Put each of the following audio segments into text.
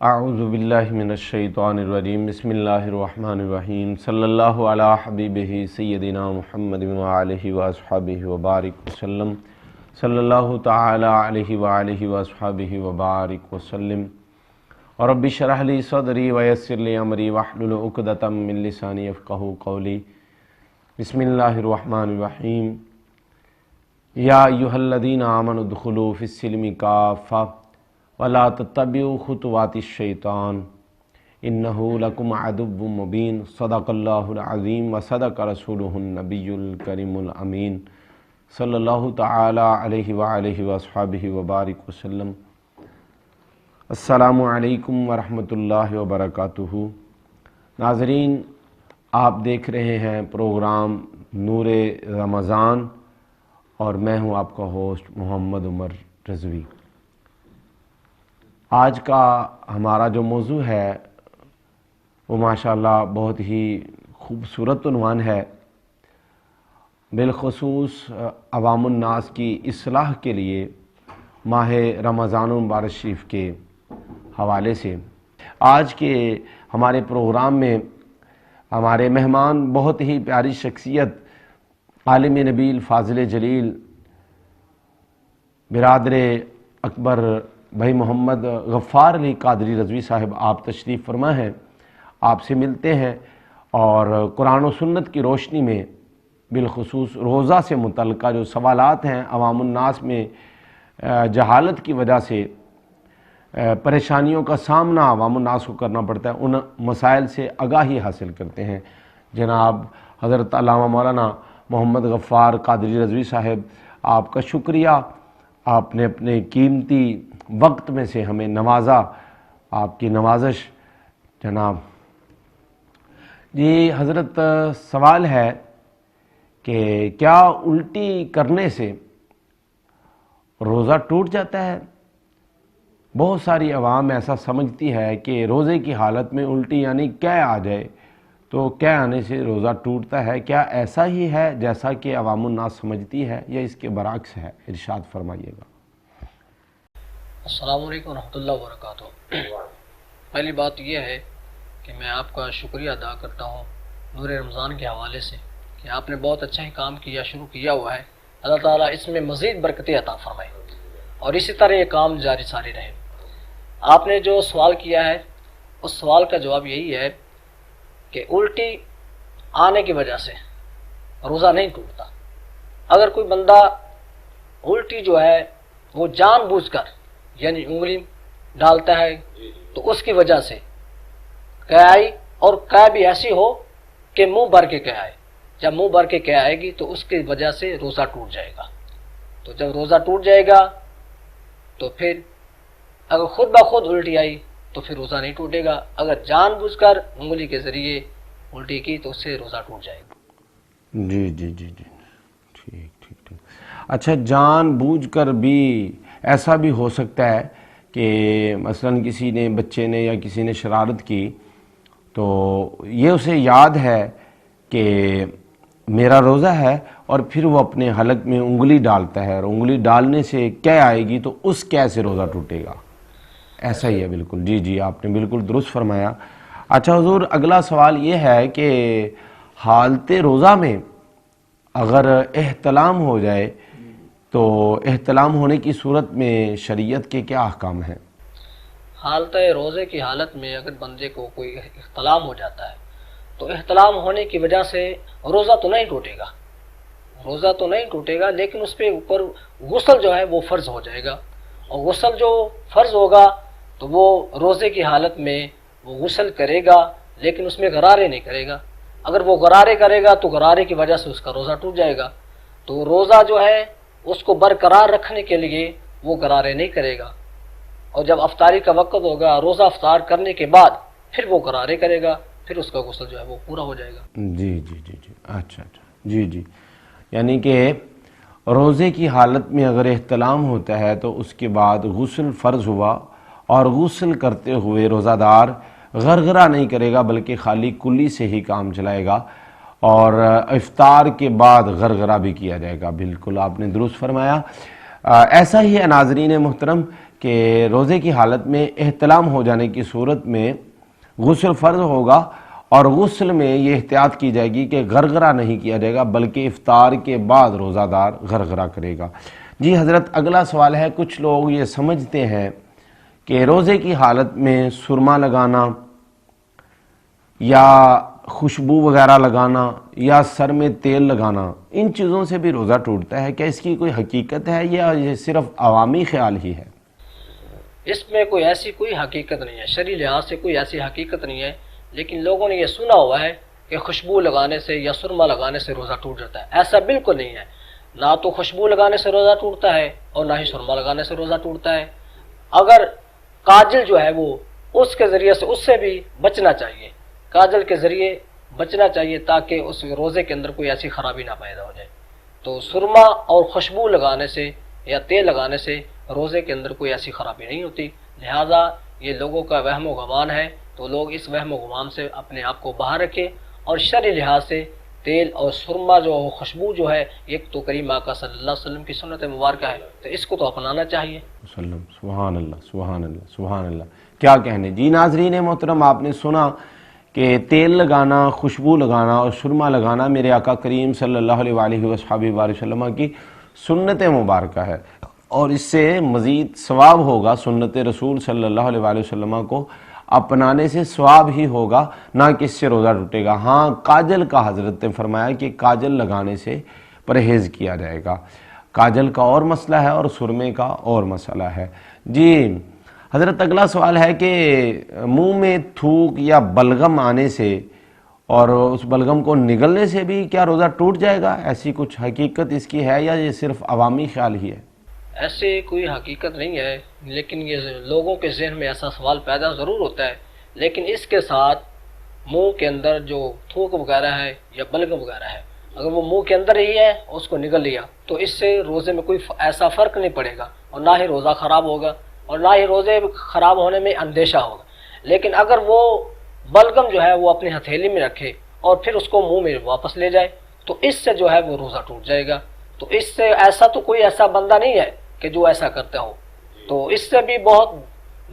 اعوذ باللہ من الشیطان الرجیم بسم اللہ الرحمن الرحیم صلی اللہ علی حبیبہ سیدنا محمد وآلہ واصحابہ وبارک وسلم صلی اللہ تعالی علیہ وآلہ واصحابہ وبارک وسلم رب اشرح لی صدری ویسر لی امری واحلل عقدۃ من لسانی یفقہوا قولی بسم اللہ الرحمن الرحیم یا ایھا الذین آمنوا ادخلوا فی السلم کافۃ وَلَا تَتَّبِعُوا خُطُوَاتِ الشَّيْطَانِ إِنَّهُ لَكُمْ عَدُوٌّ مُّبِينٌ صدق اللہ العظیم وصدق رسولہ النبی الکریم الامین صلی اللہ تعالی علیہ وآلہ وصحبہ وبارک وسلم۔ السلام علیکم ورحمۃ اللہ وبرکاتہ۔ ناظرین، آپ دیکھ رہے ہیں پروگرام نور رمضان اور میں ہوں آپ کا ہوسٹ محمد عمر رضوی۔ آج کا ہمارا جو موضوع ہے وہ ماشاءاللہ بہت ہی خوبصورت عنوان ہے، بالخصوص عوام الناس کی اصلاح کے لیے ماہ رمضان المبارک شریف کے حوالے سے۔ آج کے ہمارے پروگرام میں ہمارے مہمان بہت ہی پیاری شخصیت عالم نبیل فاضل جلیل برادر اکبر بھائی محمد غفار علی قادری رضوی صاحب آپ تشریف فرما ہیں، آپ سے ملتے ہیں اور قرآن و سنت کی روشنی میں بالخصوص روزہ سے متعلقہ جو سوالات ہیں عوام الناس میں جہالت کی وجہ سے پریشانیوں کا سامنا عوام الناس کو کرنا پڑتا ہے، ان مسائل سے آگاہی حاصل کرتے ہیں۔ جناب حضرت علامہ مولانا محمد غفار قادری رضوی صاحب، آپ کا شکریہ، آپ نے اپنے قیمتی وقت میں سے ہمیں نوازا، آپ کی نوازش جناب۔ جی حضرت، سوال ہے کہ کیا الٹی کرنے سے روزہ ٹوٹ جاتا ہے؟ بہت ساری عوام ایسا سمجھتی ہے کہ روزے کی حالت میں الٹی یعنی قے آ جائے تو قے آنے سے روزہ ٹوٹتا ہے، کیا ایسا ہی ہے جیسا کہ عوام الناس سمجھتی ہے یا اس کے برعکس ہے؟ ارشاد فرمائیے گا۔ السلام علیکم ورحمۃ اللہ وبرکاتہ۔ پہلی بات یہ ہے کہ میں آپ کا شکریہ ادا کرتا ہوں نور رمضان کے حوالے سے کہ آپ نے بہت اچھا ہی کام شروع کیا ہوا ہے۔ اللہ تعالیٰ اس میں مزید برکتیں عطا فرمائے اور اسی طرح یہ کام جاری ساری رہے۔ آپ نے جو سوال کیا ہے اس سوال کا جواب یہی ہے کہ الٹی آنے کی وجہ سے روزہ نہیں ٹوٹتا۔ اگر کوئی بندہ الٹی جو ہے وہ جان بوجھ کر یعنی انگلی ڈالتا ہے تو اس کی وجہ سے قے آئی، اور قے بھی ایسی ہو کہ منہ بھر کے قے آئے۔ جب منہ بھر کے قے آئے گی تو اس کی وجہ سے روزہ ٹوٹ جائے گا۔ تو جب روزہ ٹوٹ جائے گا تو پھر اگر خود بخود الٹی آئی تو پھر روزہ نہیں ٹوٹے گا۔ اگر جان بوجھ کر انگلی کے ذریعے الٹی کی تو اس سے روزہ ٹوٹ جائے گا۔ جی جی جی جی، ٹھیک۔ اچھا، جان بوجھ کر بھی ایسا بھی ہو سکتا ہے کہ مثلا کسی نے بچے نے یا کسی نے شرارت کی تو یہ اسے یاد ہے کہ میرا روزہ ہے اور پھر وہ اپنے حلق میں انگلی ڈالتا ہے اور انگلی ڈالنے سے قے آئے گی تو اس قے سے روزہ ٹوٹے گا، ایسا ہی ہے؟ بالکل، جی آپ نے بالکل درست فرمایا۔ اچھا حضور، اگلا سوال یہ ہے کہ حالت روزہ میں اگر احتلام ہو جائے تو احتلام ہونے کی صورت میں شریعت کے کیا احکام ہیں؟ حالت روزے کی حالت میں اگر بندے کو کوئی احتلام ہو جاتا ہے تو احتلام ہونے کی وجہ سے روزہ تو نہیں ٹوٹے گا، لیکن اس پہ اوپر غسل جو ہے وہ فرض ہو جائے گا، اور غسل جو فرض ہوگا تو وہ روزے کی حالت میں وہ غسل کرے گا، لیکن اس میں غرارے نہیں کرے گا۔ اگر وہ غرارے کرے گا تو غرارے کی وجہ سے اس کا روزہ ٹوٹ جائے گا۔ تو روزہ جو ہے اس کو برقرار رکھنے کے لیے وہ غرارے نہیں کرے گا، اور جب افطاری کا وقت ہوگا روزہ افطار کرنے کے بعد پھر وہ غرارے کرے گا، پھر اس کا غسل جو ہے وہ پورا ہو جائے گا۔ جی، اچھا، جی، یعنی کہ روزے کی حالت میں اگر احتلام ہوتا ہے تو اس کے بعد غسل فرض ہوا، اور غسل کرتے ہوئے روزہ دار غرغرہ نہیں کرے گا بلکہ خالی کلی سے ہی کام چلائے گا، اور افطار کے بعد غرغرہ بھی کیا جائے گا۔ بالکل آپ نے درست فرمایا۔ ایسا ہی ہے ناظرین محترم کہ روزے کی حالت میں احتلام ہو جانے کی صورت میں غسل فرض ہوگا، اور غسل میں یہ احتیاط کی جائے گی کہ غرغرہ نہیں کیا جائے گا، بلکہ افطار کے بعد روزہ دار غرغرہ کرے گا۔ جی حضرت، اگلا سوال ہے، کچھ لوگ یہ سمجھتے ہیں کہ روزے کی حالت میں سرما لگانا یا خوشبو وغیرہ لگانا یا سر میں تیل لگانا، ان چیزوں سے بھی روزہ ٹوٹتا ہے، کیا اس کی کوئی حقیقت ہے یا یہ صرف عوامی خیال ہی ہے؟ اس میں کوئی ایسی کوئی حقیقت نہیں ہے، شرعی لحاظ سے کوئی ایسی حقیقت نہیں ہے، لیکن لوگوں نے یہ سنا ہوا ہے کہ خوشبو لگانے سے یا سرما لگانے سے روزہ ٹوٹ جاتا ہے۔ ایسا بالکل نہیں ہے، نہ تو خوشبو لگانے سے روزہ ٹوٹتا ہے اور نہ ہی سرما لگانے سے روزہ ٹوٹتا ہے۔ اگر کاجل جو ہے وہ اس کے ذریعے سے، اس سے بھی بچنا چاہیے، کاجل کے ذریعے بچنا چاہیے تاکہ اس روزے کے اندر کوئی ایسی خرابی نہ پیدا ہو جائے۔ تو سرما اور خوشبو لگانے سے یا تیل لگانے سے روزے کے اندر کوئی ایسی خرابی نہیں ہوتی، لہٰذا یہ لوگوں کا وہم و گمان ہے، تو لوگ اس وہم و گمان سے اپنے آپ کو باہر رکھیں، اور شرعی لحاظ سے تیل اور سرما جو خوشبو جو ہے یہ تو کریم آقا صلی اللہ علیہ وسلم کی سنت مبارکہ ہے، تو اس کو تو اپنانا چاہیے۔ سبحان اللہ، سبحان اللہ، سبحان اللہ، کیا کہنے۔ جی ناظرین محترم، آپ نے سنا کہ تیل لگانا، خوشبو لگانا اور سرما لگانا میرے آقا کریم صلی اللہ علیہ وآلہ وسلم کی سنت مبارکہ ہے، اور اس سے مزید ثواب ہوگا۔ سنت رسول صلی اللہ علیہ وآلہ وسلم کو اپنانے سے ثواب ہی ہوگا، نہ کہ اس سے روزہ ٹوٹے گا۔ ہاں، کاجل کا حضرت نے فرمایا کہ کاجل لگانے سے پرہیز کیا جائے گا، کاجل کا اور مسئلہ ہے اور سرمے کا اور مسئلہ ہے۔ جی حضرت، اگلا سوال ہے کہ منہ میں تھوک یا بلغم آنے سے اور اس بلغم کو نگلنے سے بھی کیا روزہ ٹوٹ جائے گا؟ ایسی کچھ حقیقت اس کی ہے یا یہ صرف عوامی خیال ہی ہے؟ ایسے کوئی حقیقت نہیں ہے، لیکن یہ لوگوں کے ذہن میں ایسا سوال پیدا ضرور ہوتا ہے، لیکن اس کے ساتھ منہ کے اندر جو تھوک وغیرہ ہے یا بلغم وغیرہ ہے، اگر وہ منہ کے اندر ہی ہے اس کو نگل لیا تو اس سے روزے میں کوئی ایسا فرق نہیں پڑے گا، اور نہ ہی روزہ خراب ہوگا اور نہ ہی روزے خراب ہونے میں اندیشہ ہوگا۔ لیکن اگر وہ بلغم جو ہے وہ اپنی ہتھیلی میں رکھے اور پھر اس کو منہ میں واپس لے جائے تو اس سے جو ہے وہ روزہ ٹوٹ جائے گا۔ تو اس سے ایسا تو کوئی ایسا بندہ نہیں ہے کہ جو ایسا کرتا ہو، تو اس سے بھی بہت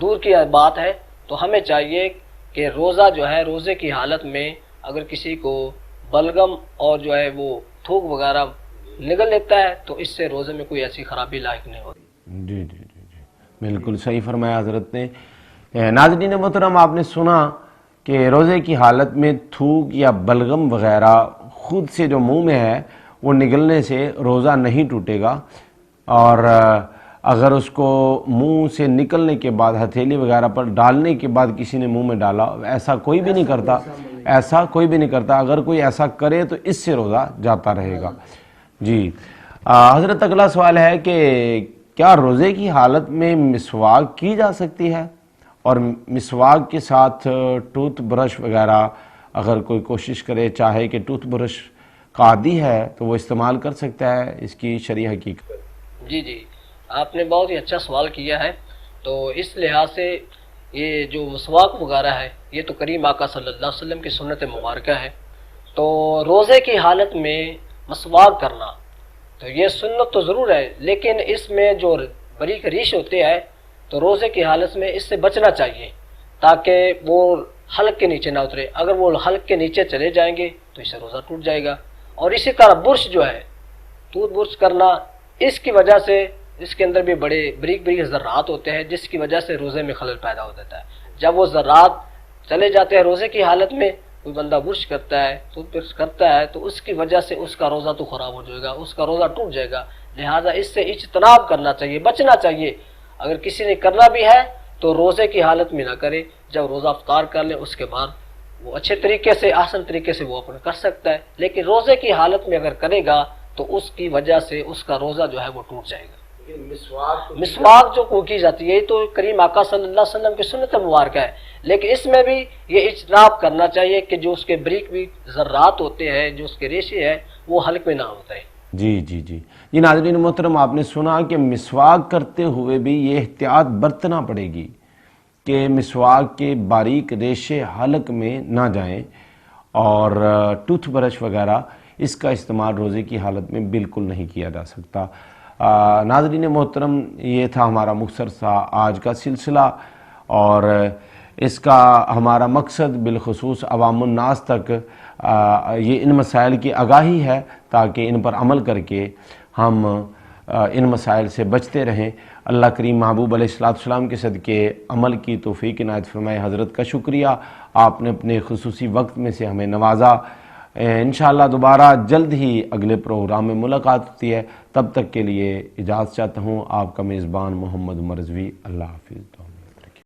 دور کی بات ہے۔ تو ہمیں چاہیے کہ روزہ جو ہے، روزے کی حالت میں اگر کسی کو بلغم اور جو ہے وہ تھوک وغیرہ نگل لیتا ہے تو اس سے روزے میں کوئی ایسی خرابی لاحق نہیں ہوتی۔ جی جی جی جی، بالکل صحیح فرمایا حضرت نے۔ ناظرین محترم، آپ نے سنا کہ روزے کی حالت میں تھوک یا بلغم وغیرہ خود سے جو منہ میں ہے وہ نگلنے سے روزہ نہیں ٹوٹے گا، اور اگر اس کو منہ سے نکلنے کے بعد ہتھیلی وغیرہ پر ڈالنے کے بعد کسی نے منہ میں ڈالا، ایسا کوئی بھی نہیں کرتا، ایسا کوئی بھی نہیں کرتا، اگر کوئی ایسا کرے تو اس سے روزہ جاتا رہے گا۔ جی حضرت، اگلا سوال ہے کہ کیا روزے کی حالت میں مسواک کی جا سکتی ہے؟ اور مسواک کے ساتھ ٹوتھ برش وغیرہ اگر کوئی کوشش کرے، چاہے کہ ٹوتھ برش کا عادی ہے تو وہ استعمال کر سکتا ہے، اس کی شرعی حقیقت؟ جی جی، آپ نے بہت ہی اچھا سوال کیا ہے۔ تو اس لحاظ سے یہ جو مسواک وغیرہ ہے یہ تو کریم آقا صلی اللہ علیہ وسلم کی سنت مبارکہ ہے، تو روزے کی حالت میں مسواک کرنا تو یہ سنت تو ضرور ہے، لیکن اس میں جو باریک ریش ہوتے ہیں تو روزے کی حالت میں اس سے بچنا چاہیے تاکہ وہ حلق کے نیچے نہ اترے۔ اگر وہ حلق کے نیچے چلے جائیں گے تو اس سے روزہ ٹوٹ جائے گا۔ اور اسی طرح برش جو ہے، ٹوتھ برش کرنا، اس کی وجہ سے اس کے اندر بھی بڑے بریک ذرات ہوتے ہیں جس کی وجہ سے روزے میں خلل پیدا ہو جاتا ہے۔ جب وہ ذرات چلے جاتے ہیں روزے کی حالت میں، کوئی بندہ برش کرتا ہے، ٹوتھ برش کرتا ہے، تو اس کی وجہ سے اس کا روزہ تو خراب ہو جائے گا، اس کا روزہ ٹوٹ جائے گا۔ لہٰذا اس سے اجتناب کرنا چاہیے، بچنا چاہیے۔ اگر کسی نے کرنا بھی ہے تو روزے کی حالت میں نہ کرے، جب روزہ افطار کر لے اس کے بعد وہ اچھے طریقے سے، آسان طریقے سے وہ اپنا کر سکتا ہے، لیکن روزے کی حالت میں اگر کرے گا تو اس کی وجہ سے اس کا روزہ جو ہے وہ ٹوٹ جائے گا۔ مسواک جو کی جاتی ہے یہ تو کریم آقا صلی اللہ علیہ وسلم کی سنت مبارکہ ہے، لیکن اس میں بھی یہ اجتناب کرنا چاہیے کہ جو اس کے بریک ذرات ہوتے ہیں، جو اس کے ریشے ہیں، وہ حلق میں نہ اترے۔ جی جی جی جی ناظرین محترم، آپ نے سنا کہ مسواک کرتے ہوئے بھی یہ احتیاط برتنا پڑے گی کہ مسواک کے باریک ریشے حلق میں نہ جائیں، اور ٹوتھ برش وغیرہ اس کا استعمال روزے کی حالت میں بالکل نہیں کیا جا سکتا۔ ناظرین محترم، یہ تھا ہمارا مختصر سا آج کا سلسلہ، اور اس کا ہمارا مقصد بالخصوص عوام الناس تک یہ ان مسائل کی آگاہی ہے تاکہ ان پر عمل کر کے ہم ان مسائل سے بچتے رہیں۔ اللہ کریم محبوب علیہ السلام کے صدقے عمل کی توفیق عنایت فرمائے۔ حضرت کا شکریہ، آپ نے اپنے خصوصی وقت میں سے ہمیں نوازا۔ انشاءاللہ دوبارہ جلد ہی اگلے پروگرام میں ملاقات ہوتی ہے، تب تک کے لیے اجازت چاہتا ہوں۔ آپ کا میزبان محمد عمر رضوی، اللہ حافظ۔